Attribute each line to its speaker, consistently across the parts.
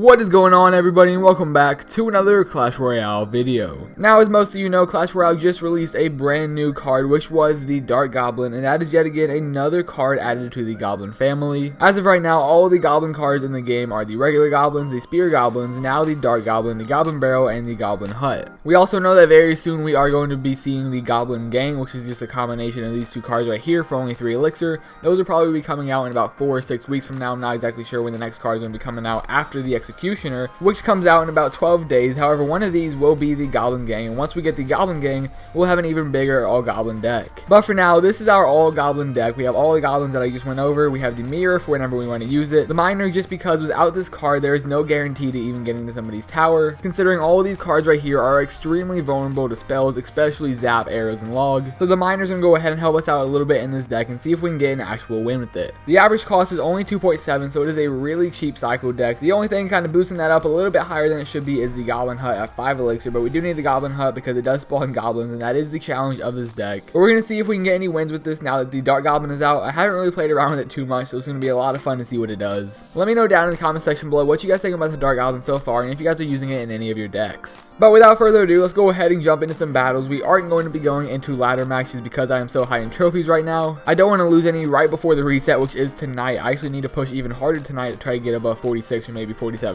Speaker 1: What is going on, everybody, and welcome back to another Clash Royale video. Now, as most of you know, Clash Royale just released a brand new card, which was the Dark Goblin, and that is yet again another card added to the Goblin family. As of right now, all of the Goblin cards in the game are the regular Goblins, the Spear Goblins, now the Dark Goblin, the Goblin Barrel, and the Goblin Hut. We also know that very soon we are going to be seeing the Goblin Gang, which is just a combination of these two cards right here for only 3 elixir. Those will probably be coming out in about 4 or 6 weeks from now. I'm not exactly sure when the next card is going to be coming out after the Executioner, which comes out in about 12 days. However, one of these will be the Goblin Gang, and once we get the Goblin Gang, we'll have an even bigger all Goblin deck. But for now, this is our all Goblin deck. We have all the Goblins that I just went over. We have the Mirror for whenever we want to use it. The Miner, just because without this card, there is no guarantee to even getting to somebody's tower, considering all of these cards right here are extremely vulnerable to spells, especially Zap, Arrows, and Log. So the Miner's going to go ahead and help us out a little bit in this deck and see if we can get an actual win with it. The average cost is only 2.7, so it is a really cheap cycle deck. The only thing kind of boosting that up a little bit higher than it should be is the Goblin Hut at 5 elixir, but we do need the Goblin Hut because it does spawn goblins, and that is the challenge of this deck. But we're going to see if we can get any wins with this now that the Dark Goblin is out. I haven't really played around with it too much, so it's going to be a lot of fun to see what it does. Let me know down in the comment section below what you guys think about the Dark Goblin so far, and if you guys are using it in any of your decks. But without further ado, let's go ahead and jump into some battles. We aren't going to be going into ladder matches because I am so high in trophies right now. I don't want to lose any right before the reset, which is tonight. I actually need to push even harder tonight to try to get above 46 or maybe 4,700.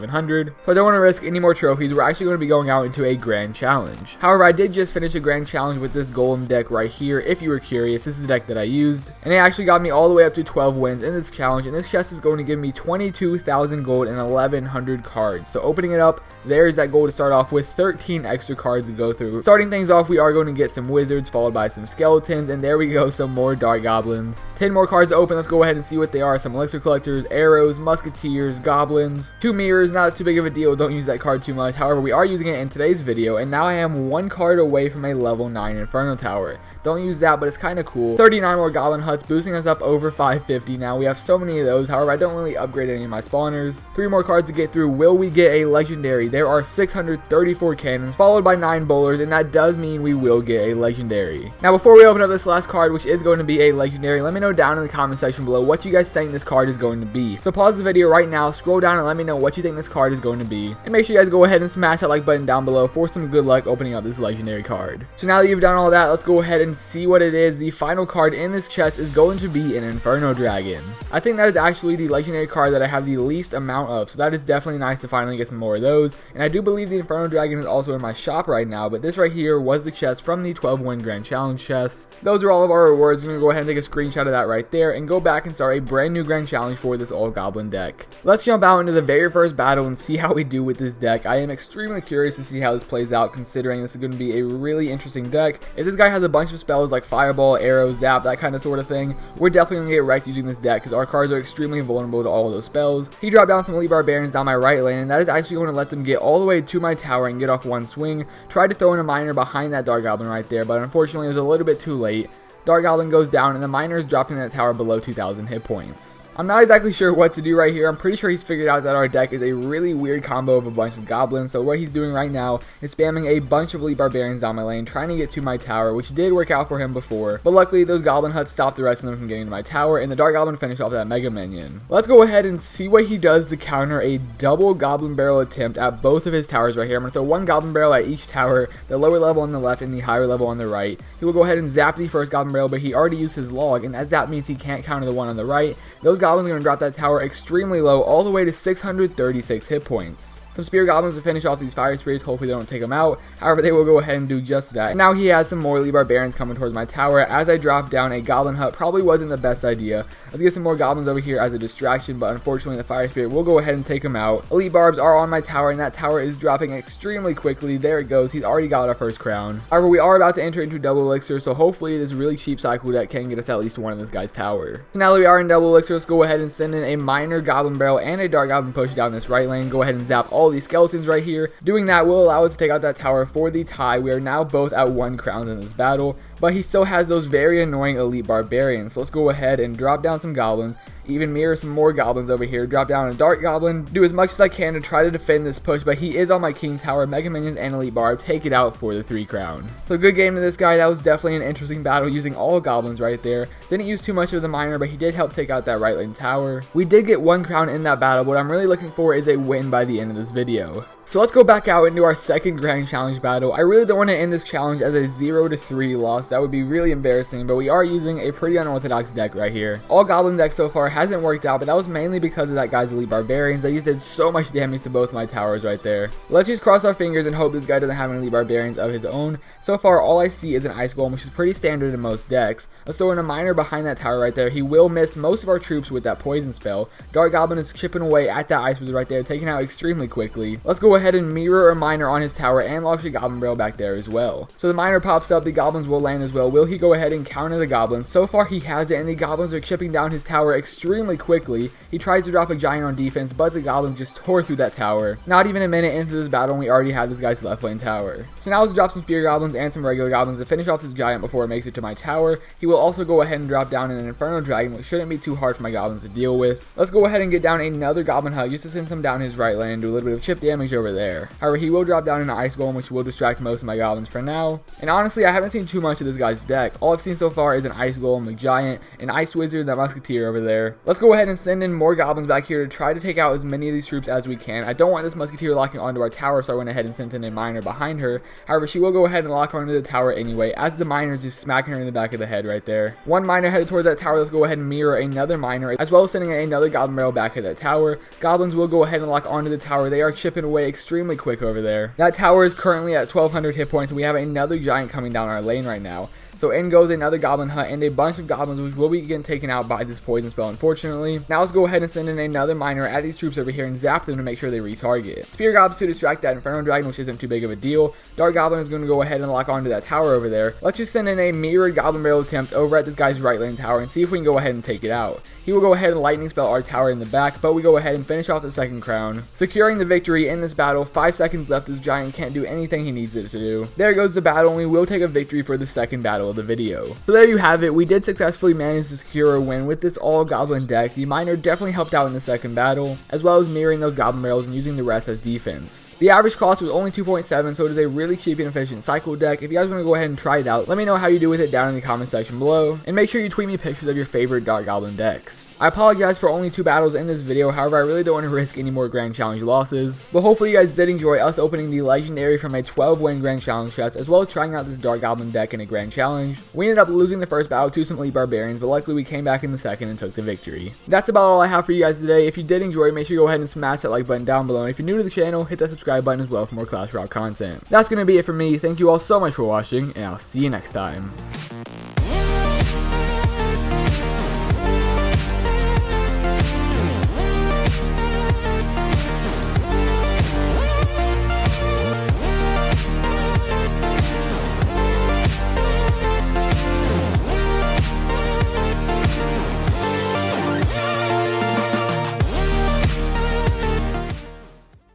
Speaker 1: So I don't want to risk any more trophies. We're actually going to be going out into a grand challenge. However, I did just finish a grand challenge with this Golem deck right here. If you were curious, this is the deck that I used, and it actually got me all the way up to 12 wins in this challenge, and this chest is going to give me 22,000 gold and 1,100 cards. So opening it up, there's that gold to start off with, 13 extra cards to go through. Starting things off, we are going to get some wizards followed by some skeletons, and there we go, some more Dark Goblins. 10 more cards to open. Let's go ahead and see what they are. Some elixir collectors, arrows, musketeers, goblins, 2 mirrors. Not too big of a deal, don't use that card too much. However, we are using it in today's video, and now I am 1 card away from a level 9 Inferno Tower. Don't use that, but it's kind of cool. 39 more Goblin Huts, boosting us up over 550 now. We have so many of those. However, I don't really upgrade any of my spawners. 3 more cards to get through. Will we get a legendary? There are 634 cannons, followed by 9 bowlers, and that does mean we will get a legendary. Now, before we open up this last card, which is going to be a legendary, let me know down in the comment section below what you guys think this card is going to be. So pause the video right now, scroll down, and let me know what you think this card is going to be. And make sure you guys go ahead and smash that like button down below for some good luck opening up this legendary card. So now that you've done all that, let's go ahead and see what it is. The final card in this chest is going to be an Inferno Dragon. I think that is actually the legendary card that I have the least amount of, so that is definitely nice to finally get some more of those. And I do believe the Inferno Dragon is also in my shop right now, but this right here was the chest from the 12-win Grand Challenge chest. Those are all of our rewards. I'm going to go ahead and take a screenshot of that right there and go back and start a brand new Grand Challenge for this all Goblin deck. Let's jump out into the very first battle and see how we do with this deck. I am extremely curious to see how this plays out, considering this is going to be a really interesting deck. If this guy has a bunch of spells like Fireball, Arrow, Zap, that kind of sort of thing, we're definitely going to get wrecked using this deck because our cards are extremely vulnerable to all of those spells. He dropped down some Elite Barbarians down my right lane, and that is actually going to let them get all the way to my tower and get off one swing. Tried to throw in a Miner behind that Dark Goblin right there, but unfortunately it was a little bit too late. Dark Goblin goes down, and the Miner is dropping that tower below 2,000 hit points. I'm not exactly sure what to do right here. I'm pretty sure he's figured out that our deck is a really weird combo of a bunch of goblins, so what he's doing right now is spamming a bunch of Elite Barbarians down my lane, trying to get to my tower, which did work out for him before, but luckily those Goblin Huts stopped the rest of them from getting to my tower, and the Dark Goblin finished off that Mega Minion. Let's go ahead and see what he does to counter a double Goblin Barrel attempt at both of his towers right here. I'm going to throw 1 Goblin Barrel at each tower, the lower level on the left and the higher level on the right. He will go ahead and zap the first Goblin Barrel, but he already used his Log, and as that means he can't counter the one on the right. Those Goblins are going to drop that tower extremely low, all the way to 636 hit points. Some Spear Goblins to finish off these Fire Spirits. Hopefully they don't take them out. However, they will go ahead and do just that. And now he has some more Elite Barbarians coming towards my tower. As I drop down, a Goblin Hut probably wasn't the best idea. Let's get some more Goblins over here as a distraction, but unfortunately the Fire Spirit will go ahead and take them out. Elite Barbs are on my tower, and that tower is dropping extremely quickly. There it goes. He's already got our first crown. However, we are about to enter into double elixir, so hopefully this really cheap cycle deck can get us at least one of this guy's tower. So now that we are in double elixir, let's go ahead and send in a Miner, Goblin Barrel, and a Dark Goblin push down this right lane. Go ahead and zap all these skeletons right here. Doing that will allow us to take out that tower for the tie. We are now both at 1 crown in this battle. but he still has those very annoying elite barbarians. So let's go ahead and drop down some goblins, even mirror some more goblins over here, drop down a dark goblin, do as much as I can to try to defend this push, but he is on my king tower. Mega minions and elite barb take it out for the 3 crown. So good game to this guy. That was definitely an interesting battle using all goblins right there. Didn't use too much of the miner, but he did help take out that right lane tower. We did get 1 crown in that battle. What I'm really looking for is a win by the end of this video. So let's go back out into our second grand challenge battle. I really don't want to end this challenge as a 0-3 loss. That would be really embarrassing, but we are using a pretty unorthodox deck right here. All goblin deck so far hasn't worked out, but that was mainly because of that guy's elite barbarians. They just did so much damage to both my towers right there. Let's just cross our fingers and hope this guy doesn't have any elite barbarians of his own. So far, all I see is an ice golem, which is pretty standard in most decks. Let's throw in a miner behind that tower right there. He will miss most of our troops with that poison spell. Dark goblin is chipping away at that ice wizard right there, taken out extremely quickly. Let's go ahead and mirror a miner on his tower and launch a goblin barrel back there as well. So the miner pops up, the goblins will land as well. Will he go ahead and counter the goblins? So far he has it, and the goblins are chipping down his tower extremely quickly. He tries to drop a giant on defense, but the goblins just tore through that tower. Not even a minute into this battle, and we already have this guy's left lane tower. So now let's drop some spear goblins and some regular goblins to finish off this giant before it makes it to my tower. He will also go ahead and drop down an inferno dragon, which shouldn't be too hard for my goblins to deal with. Let's go ahead and get down another goblin hut just to send some down his right lane and do a little bit of chip damage over there. However, he will drop down an ice golem, which will distract most of my goblins for now. And honestly, I haven't seen too much of this guy's deck. All I've seen so far is an ice golem, a giant, an ice wizard, that musketeer over there. Let's go ahead and send in more goblins back here to try to take out as many of these troops as we can. I don't want this musketeer locking onto our tower, so I went ahead and sent in a miner behind her. However, she will go ahead and lock onto the tower anyway, as the miner is just smacking her in the back of the head right there. One miner headed towards that tower. Let's go ahead and mirror another miner, as well as sending another goblin barrel back at that tower. Goblins will go ahead and lock onto the tower. They are chipping away extremely quick over there. That tower is currently at 1200 hit points, and we have another giant coming down our lane right now. So in goes another goblin hut and a bunch of goblins, which will be getting taken out by this poison spell, unfortunately. Now let's go ahead and send in another miner at these troops over here and zap them to make sure they retarget. Spear goblins to distract that inferno dragon, which isn't too big of a deal. Dark goblin is going to go ahead and lock onto that tower over there. Let's just send in a mirrored goblin barrel attempt over at this guy's right lane tower and see if we can go ahead and take it out. He will go ahead and lightning spell our tower in the back, but we go ahead and finish off the second crown, securing the victory in this battle. 5 seconds left. This giant can't do anything he needs it to do. There goes the battle, and we will take a victory for the second battle of the video. So there you have it. We did successfully manage to secure a win with this all goblin deck. The miner definitely helped out in the second battle, as well as mirroring those goblin barrels and using the rest as defense. The average cost was only 2.7, so it is a really cheap and efficient cycle deck. If you guys want to go ahead and try it out, let me know how you do with it down in the comment section below, and make sure you tweet me pictures of your favorite dark goblin decks. I apologize for only 2 battles in this video. However, I really don't want to risk any more grand challenge losses, but hopefully you guys did enjoy us opening the legendary from a 12-win grand challenge chest, as well as trying out this dark goblin deck in a grand challenge. We ended up losing the first battle to some elite barbarians, but luckily we came back in the second and took the victory. That's about all I have for you guys today. If you did enjoy, make sure you go ahead and smash that like button down below, and if you're new to the channel, hit that subscribe button as well for more Clash Royale content. That's going to be it for me. Thank you all so much for watching, and I'll see you next time.